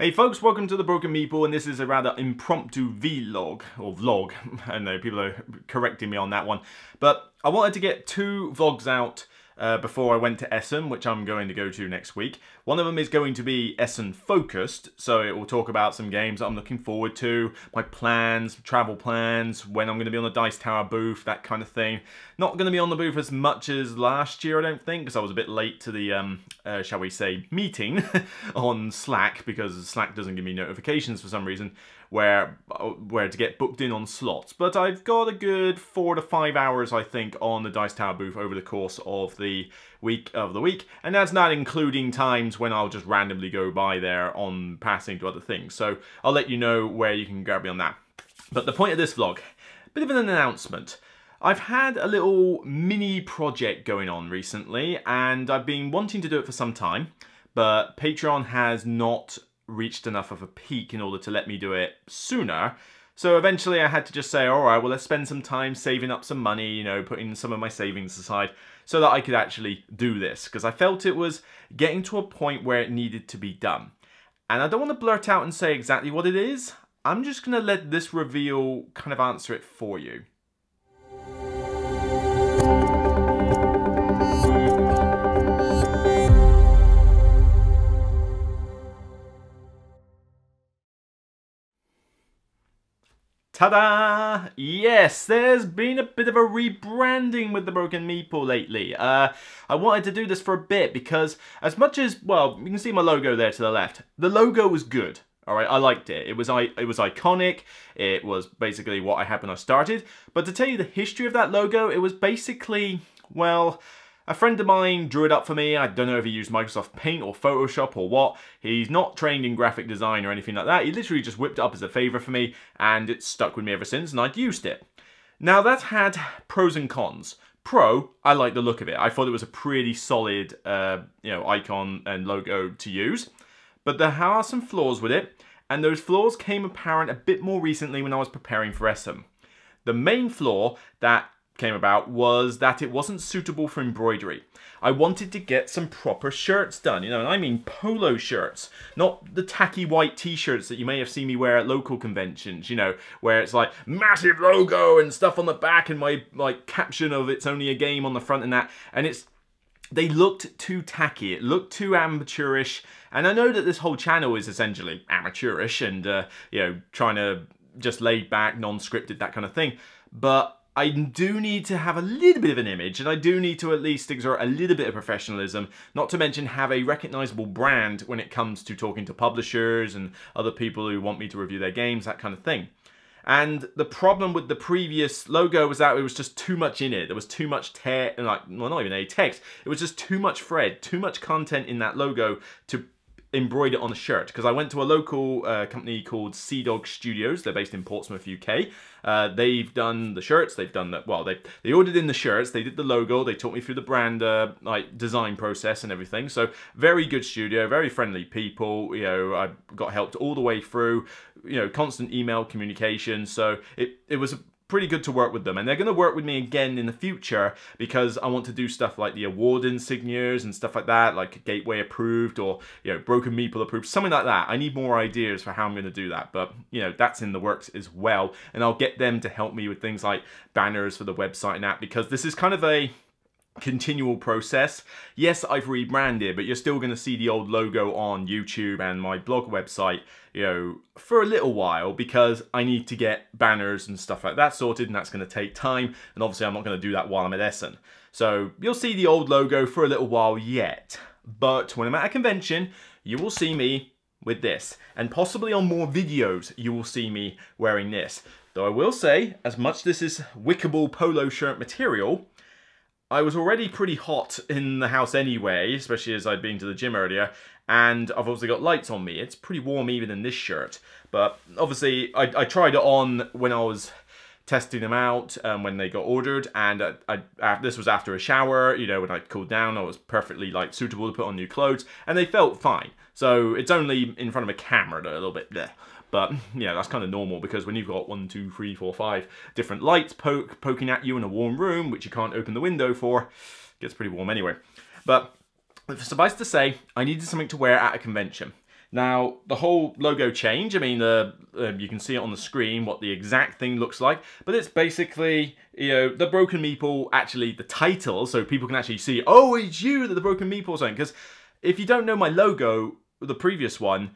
Hey folks, welcome to the Broken Meeple, and this is a rather impromptu vlog, or vlog. I know people are correcting me on that one, but I wanted to get two vlogs out before I went to Essen, which I'm going to go to next week. One of them is going to be Essen focused, so it will talk about some games that I'm looking forward to, my plans, travel plans, when I'm going to be on the Dicetower booth, that kind of thing. Not going to be on the booth as much as last year, I don't think, because I was a bit late to the, shall we say, meeting on Slack, because Slack doesn't give me notifications for some reason, where to get booked in on slots. But I've got a good 4 to 5 hours, I think, on the Dicetower booth over the course of the week, and that's not including times when I'll just randomly go by there on passing to other things. So I'll let you know where you can grab me on that. But the point of this vlog, a bit of an announcement. I've had a little mini project going on recently, and I've been wanting to do it for some time, but Patreon has not reached enough of a peak in order to let me do it sooner. So eventually I had to just say, alright, well, let's spend some time saving up some money, you know, putting some of my savings aside so that I could actually do this, because I felt it was getting to a point where it needed to be done. And I don't want to blurt out and say exactly what it is. I'm just going to let this reveal kind of answer it for you. Ta-da! Yes, there's been a bit of a rebranding with the Broken Meeple lately. I wanted to do this for a bit because as much as, well, you can see my logo there to the left. The logo was good. Alright, I liked it. It was iconic. It was basically what I had when I started. But to tell you the history of that logo, it was basically, well, a friend of mine drew it up for me. I don't know if he used Microsoft Paint or Photoshop or what. He's not trained in graphic design or anything like that. He literally just whipped it up as a favour for me, and it's stuck with me ever since, and I'd used it. Now, that's had pros and cons. Pro, I like the look of it. I thought it was a pretty solid, icon and logo to use. But there are some flaws with it, and those flaws came apparent a bit more recently when I was preparing for Essen. The main flaw that came about was that it wasn't suitable for embroidery. I wanted to get some proper shirts done, you know, and I mean polo shirts, not the tacky white t-shirts that you may have seen me wear at local conventions, you know, where it's like massive logo and stuff on the back and my like caption of it's only a game on the front and that, and they looked too tacky, it looked too amateurish, and I know that this whole channel is essentially amateurish and, you know, trying to just laid back, non-scripted, that kind of thing, but I do need to have a little bit of an image, and I do need to at least exert a little bit of professionalism, not to mention have a recognizable brand when it comes to talking to publishers and other people who want me to review their games, that kind of thing. And the problem with the previous logo was that it was just too much in it. There was too much text, well, not even any text. It was just too much thread, too much content in that logo to embroider it on a shirt, because I went to a local company called Sea Dog Studios. They're based in Portsmouth, UK. They've done the shirts. They've done that. Well, they ordered in the shirts. They did the logo. They taught me through the brand design process and everything. So very good studio, very friendly people. You know, I got helped all the way through. You know, constant email communication. So it was pretty good to work with them, and they're going to work with me again in the future because I want to do stuff like the award insignias and stuff like that, like Gateway approved or, you know, Broken Meeple approved, something like that. I need more ideas for how I'm going to do that, but, you know, that's in the works as well, and I'll get them to help me with things like banners for the website and that, because this is kind of a continual process. Yes, I've rebranded, but you're still going to see the old logo on YouTube and my blog website, you know, for a little while, because I need to get banners and stuff like that sorted, and that's going to take time, and obviously I'm not going to do that while I'm at Essen. So you'll see the old logo for a little while yet, but when I'm at a convention, you will see me with this, and possibly on more videos you will see me wearing this. Though I will say, as much as this is wickable polo shirt material, I was already pretty hot in the house anyway, especially as I'd been to the gym earlier, and I've obviously got lights on me. It's pretty warm even in this shirt, but obviously I tried it on when I was testing them out when they got ordered, and this was after a shower, you know, when I cooled down. I was perfectly like suitable to put on new clothes, and they felt fine. So it's only in front of a camera that a little bit bleh. But yeah, that's kind of normal, because when you've got 1, 2, 3, 4, 5 different lights poking at you in a warm room, which you can't open the window for, it gets pretty warm anyway. But suffice to say, I needed something to wear at a convention. Now, the whole logo change, I mean, you can see it on the screen, what the exact thing looks like, but it's basically, you know, the Broken Meeple, actually the title, so people can actually see, oh, it's you, the Broken Meeple or something, because if you don't know my logo, the previous one,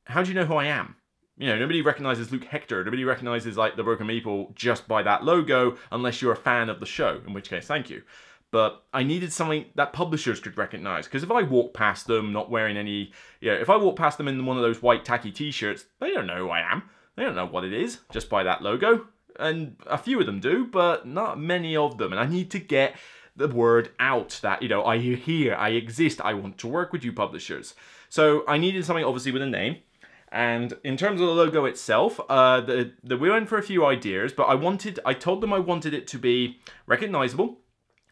how do you know who I am? You know, nobody recognizes Luke Hector, nobody recognizes, like, the Broken Meeple just by that logo, unless you're a fan of the show, in which case, thank you. But I needed something that publishers could recognize, because if I walk past them not wearing any, you know, if I walk past them in one of those white tacky t-shirts, they don't know who I am. They don't know what it is, just by that logo. And a few of them do, but not many of them. And I need to get the word out that, you know, I here, I exist, I want to work with you publishers. So I needed something obviously with a name. And in terms of the logo itself, we went for a few ideas, but I told them I wanted it to be recognizable.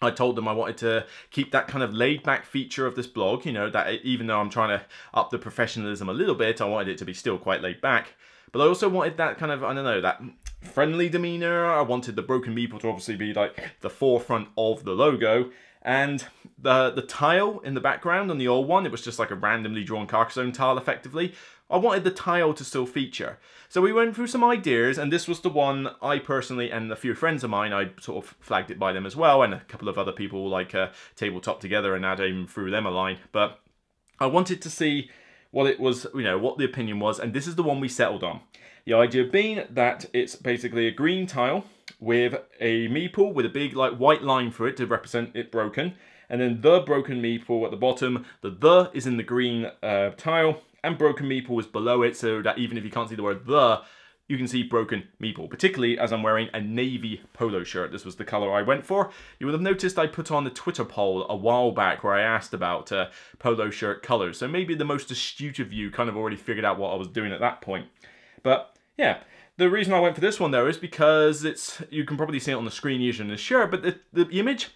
I told them I wanted to keep that kind of laid-back feature of this blog, you know, that even though I'm trying to up the professionalism a little bit, I wanted it to be still quite laid-back. But I also wanted that kind of, I don't know, that friendly demeanor. I wanted the Broken Meeple to obviously be like the forefront of the logo. And the tile in the background on the old one, it was just like a randomly drawn Carcassonne tile effectively. I wanted the tile to still feature. So we went through some ideas, and this was the one I personally, and a few friends of mine, I sort of flagged it by them as well, and a couple of other people like Tabletop Together and Adam threw them a line. But I wanted to see what it was, you know, what the opinion was, and this is the one we settled on. The idea being that it's basically a green tile with a meeple with a big like white line through it to represent it broken, and then the Broken Meeple at the bottom. The is in the green tile, and Broken Meeple is below it, so that even if you can't see the word the, you can see Broken Meeple, particularly as I'm wearing a navy polo shirt. This was the color I went for. You would have noticed I put on the Twitter poll a while back where I asked about polo shirt colors, so maybe the most astute of you kind of already figured out what I was doing at that point. But yeah, the reason I went for this one though is because you can probably see it on the screen using the shirt, but the image,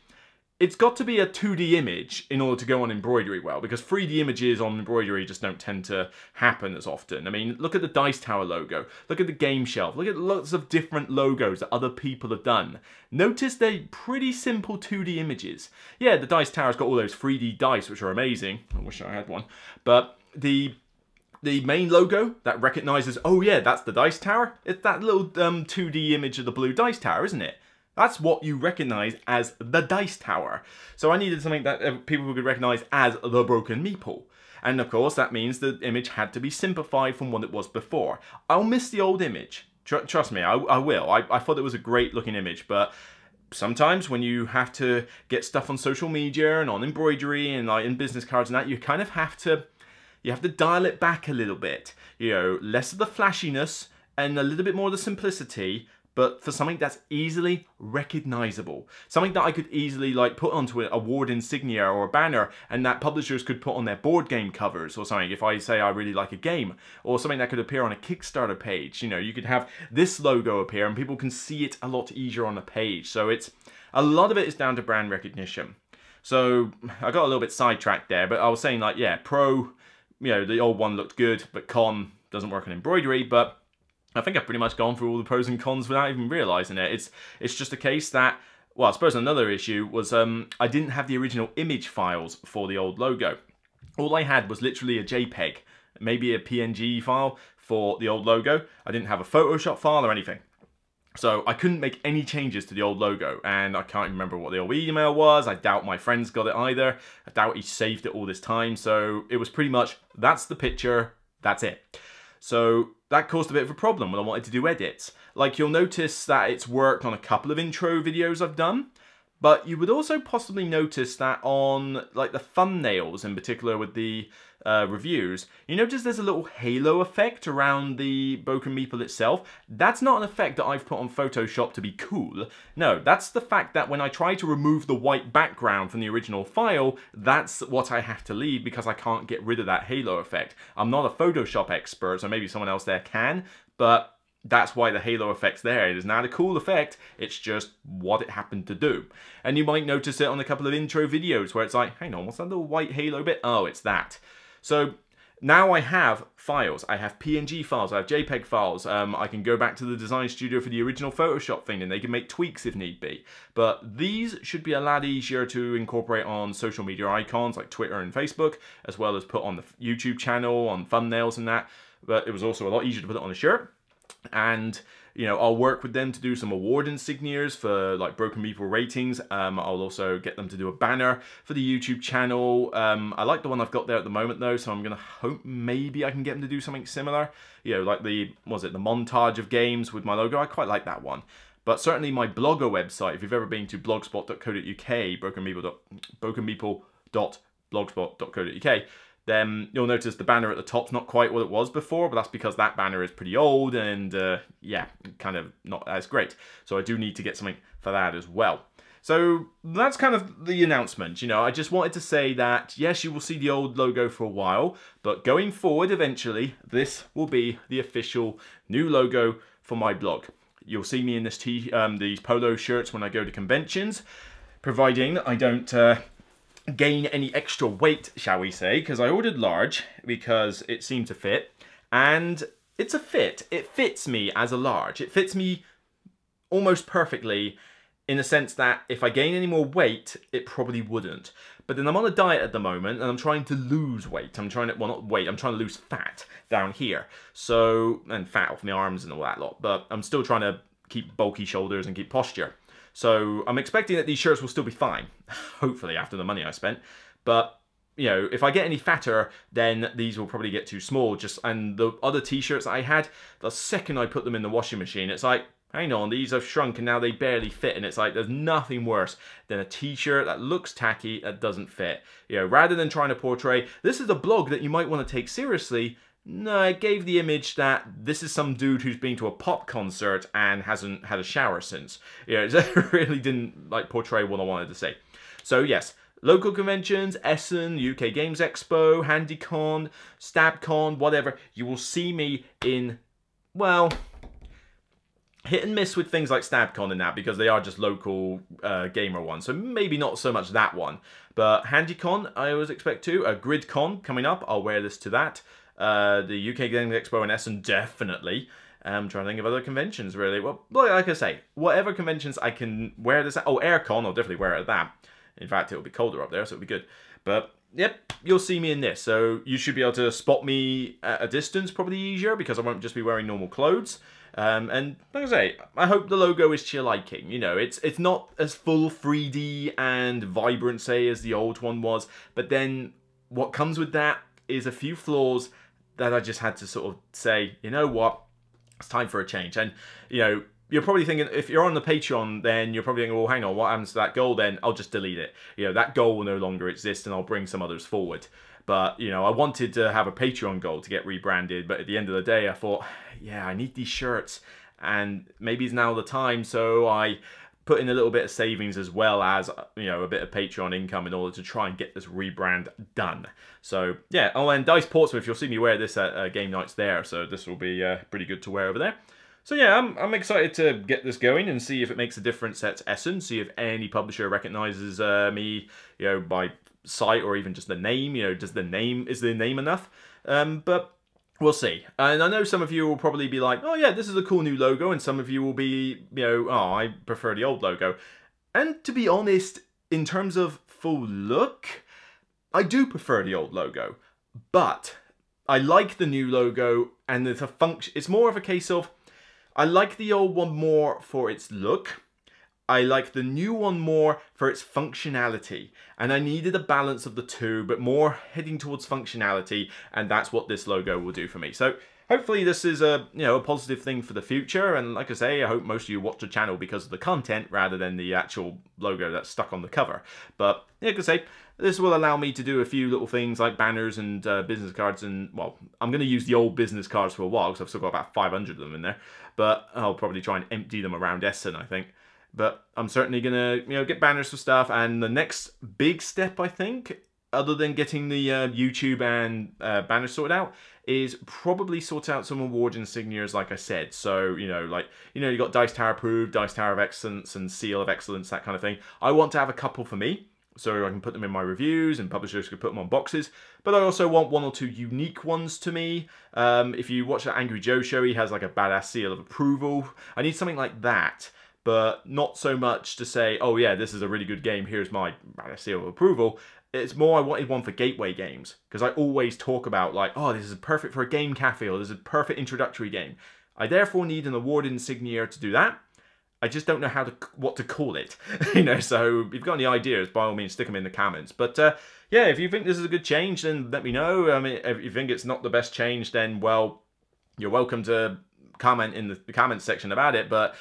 it's got to be a 2D image in order to go on embroidery well, because 3D images on embroidery just don't tend to happen as often. I mean, look at the Dicetower logo, look at the game shelf, look at lots of different logos that other people have done. Notice they're pretty simple 2D images. Yeah, the Dicetower's got all those 3D dice, which are amazing. I wish I had one. But the main logo that recognizes, oh yeah, that's the Dicetower, it's that little 2D image of the blue Dicetower, isn't it? That's what you recognize as the Dicetower. So I needed something that people could recognize as the Broken Meeple. And of course, that means the image had to be simplified from what it was before. I'll miss the old image. Trust me, I will. I thought it was a great looking image, but sometimes when you have to get stuff on social media and on embroidery and like in business cards and that, you kind of have to dial it back a little bit. You know, less of the flashiness and a little bit more of the simplicity, but for something that's easily recognizable. Something that I could easily like put onto an award insignia or a banner, and that publishers could put on their board game covers or something if I say I really like a game, or something that could appear on a Kickstarter page. You know, you could have this logo appear and people can see it a lot easier on the page. So a lot of it is down to brand recognition. So I got a little bit sidetracked there, but I was saying like, yeah, pro, you know, the old one looked good, but con doesn't work on embroidery. But I think I've pretty much gone through all the pros and cons without even realizing it. It's just a case that, well, I suppose another issue was I didn't have the original image files for the old logo. All I had was literally a JPEG, maybe a PNG file for the old logo. I didn't have a Photoshop file or anything. So I couldn't make any changes to the old logo, and I can't remember what the old email was. I doubt my friend's got it either. I doubt he saved it all this time. So it was pretty much, that's the picture, that's it. So that caused a bit of a problem when I wanted to do edits. Like, you'll notice that it's worked on a couple of intro videos I've done, but you would also possibly notice that on like the thumbnails in particular with the reviews, you notice there's a little halo effect around the Broken Meeple itself. That's not an effect that I've put on Photoshop to be cool. No, that's the fact that when I try to remove the white background from the original file, that's what I have to leave because I can't get rid of that halo effect. I'm not a Photoshop expert, so maybe someone else there can, but that's why the halo effect's there. It is not a cool effect, it's just what it happened to do. And you might notice it on a couple of intro videos where it's like, hang on, what's that little white halo bit? Oh, it's that. So now I have files. I have PNG files, I have JPEG files. I can go back to the design studio for the original Photoshop thing and they can make tweaks if need be. But these should be a lot easier to incorporate on social media icons like Twitter and Facebook, as well as put on the YouTube channel, on thumbnails and that. But it was also a lot easier to put it on a shirt. And you know, I'll work with them to do some award insignias for like Broken Meeple ratings. I'll also get them to do a banner for the YouTube channel. I like the one I've got there at the moment though, so I'm gonna hope maybe I can get them to do something similar. You know, like the montage of games with my logo. I quite like that one. But certainly my blogger website, if you've ever been to blogspot.co.uk, brokenmeeple.blogspot.co.uk, then you'll notice the banner at the top's not quite what it was before, but that's because that banner is pretty old and yeah, kind of not as great. So I do need to get something for that as well. So that's kind of the announcement. You know, I just wanted to say that, yes, you will see the old logo for a while, but going forward, eventually, this will be the official new logo for my blog. You'll see me in this these polo shirts when I go to conventions, providing I don't gain any extra weight, shall we say, because I ordered large because it seemed to fit, and it's a fit. It fits me as a large. It fits me almost perfectly in the sense that if I gain any more weight, it probably wouldn't. But then I'm on a diet at the moment and I'm trying to lose weight. I'm trying to, well, not weight, I'm trying to lose fat down here. So, and fat off my arms and all that lot, but I'm still trying to keep bulky shoulders and keep posture. So I'm expecting that these shirts will still be fine, hopefully, after the money I spent. But, you know, if I get any fatter, then these will probably get too small. And the other t-shirts I had, the second I put them in the washing machine, it's like, hang on, these have shrunk and now they barely fit. And it's like, there's nothing worse than a t-shirt that looks tacky, that doesn't fit. You know, rather than trying to portray, this is a blog that you might want to take seriously, no, it gave the image that this is some dude who's been to a pop concert and hasn't had a shower since. You know, it really didn't like portray what I wanted to say. So yes, local conventions, Essen, UK Games Expo, HandyCon, StabCon, whatever, you will see me in, well, hit and miss with things like StabCon and that because they are just local gamer ones. So maybe not so much that one. But HandyCon, I always expect to. GridCon coming up, I'll wear this to that. The UK Games Expo in Essen, definitely. I'm trying to think of other conventions, really. Well, like I say, whatever conventions I can wear this at. Oh, AirCon, I'll definitely wear it at that. In fact, it'll be colder up there, so it'll be good. But, yep, you'll see me in this. So you should be able to spot me at a distance probably easier because I won't just be wearing normal clothes. And like I say, I hope the logo is to your liking. You know, it's not as full 3D and vibrant, say, as the old one was. But then what comes with that is a few flaws that I just had to sort of say, you know what, it's time for a change. And, you know, you're probably thinking, if you're on the Patreon, then you're probably thinking, well, hang on, what happens to that goal then? I'll just delete it. You know, that goal will no longer exist and I'll bring some others forward. But, you know, I wanted to have a Patreon goal to get rebranded, but at the end of the day, I thought, yeah, I need these shirts and maybe it's now the time. So I put in a little bit of savings as well as, you know, a bit of Patreon income in order to try and get this rebrand done. So, yeah. Oh, and Dice Portsmouth, you'll see me wear this at game nights there. So this will be pretty good to wear over there. So, yeah, I'm excited to get this going and see if it makes a difference at Essen. See if any publisher recognizes me, you know, by sight or even just the name. You know, is the name enough? But we'll see. And I know some of you will probably be like, oh yeah, this is a cool new logo. And some of you will be, you know, oh, I prefer the old logo. And to be honest, in terms of full look, I do prefer the old logo. But I like the new logo and it's a function. It's more of a case of, I like the old one more for its look. I like the new one more for its functionality, and I needed a balance of the two, but more heading towards functionality, and that's what this logo will do for me. So hopefully this is a, you know, a positive thing for the future, and like I say, I hope most of you watch the channel because of the content rather than the actual logo that's stuck on the cover. But like I say, this will allow me to do a few little things like banners and business cards, and well, I'm going to use the old business cards for a while because I've still got about 500 of them in there, but I'll probably try and empty them around Essen, I think. But I'm certainly going to, you know, get banners for stuff. And the next big step, I think, other than getting the YouTube and banners sorted out, is probably sort out some award insignias, like I said. So, you know, like, you know, you got Dice Tower Approved, Dice Tower of Excellence, and Seal of Excellence, that kind of thing. I want to have a couple for me. so I can put them in my reviews and publishers could put them on boxes. But I also want 1 or 2 unique ones to me. If you watch that Angry Joe show, he has like a badass seal of approval. I need something like that, but not so much to say, oh yeah, this is a really good game, here's my badass seal of approval. It's more I wanted one for gateway games, because I always talk about like, oh, this is perfect for a game cafe, or this is a perfect introductory game. I therefore need an award insignia to do that. I just don't know what to call it, so if you've got any ideas, by all means, stick them in the comments. But yeah, if you think this is a good change, then let me know. I mean, if you think it's not the best change, then, well, you're welcome to comment in the comments section about it, but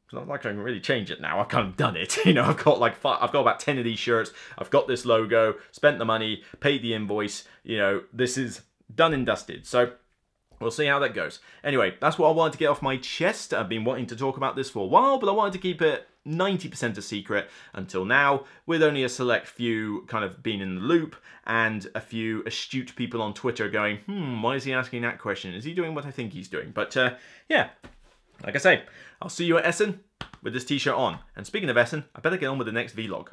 it's not like I can really change it now. I've kind of done it. I've got like I've got about 10 of these shirts. I've got this logo, spent the money, paid the invoice. This is done and dusted. So we'll see how that goes. Anyway, that's what I wanted to get off my chest. I've been wanting to talk about this for a while, but I wanted to keep it 90% a secret until now, with only a select few kind of being in the loop and a few astute people on Twitter going, why is he asking that question? Is he doing what I think he's doing? But yeah, like I say, I'll see you at Essen with this t-shirt on. And speaking of Essen, I better get on with the next vlog.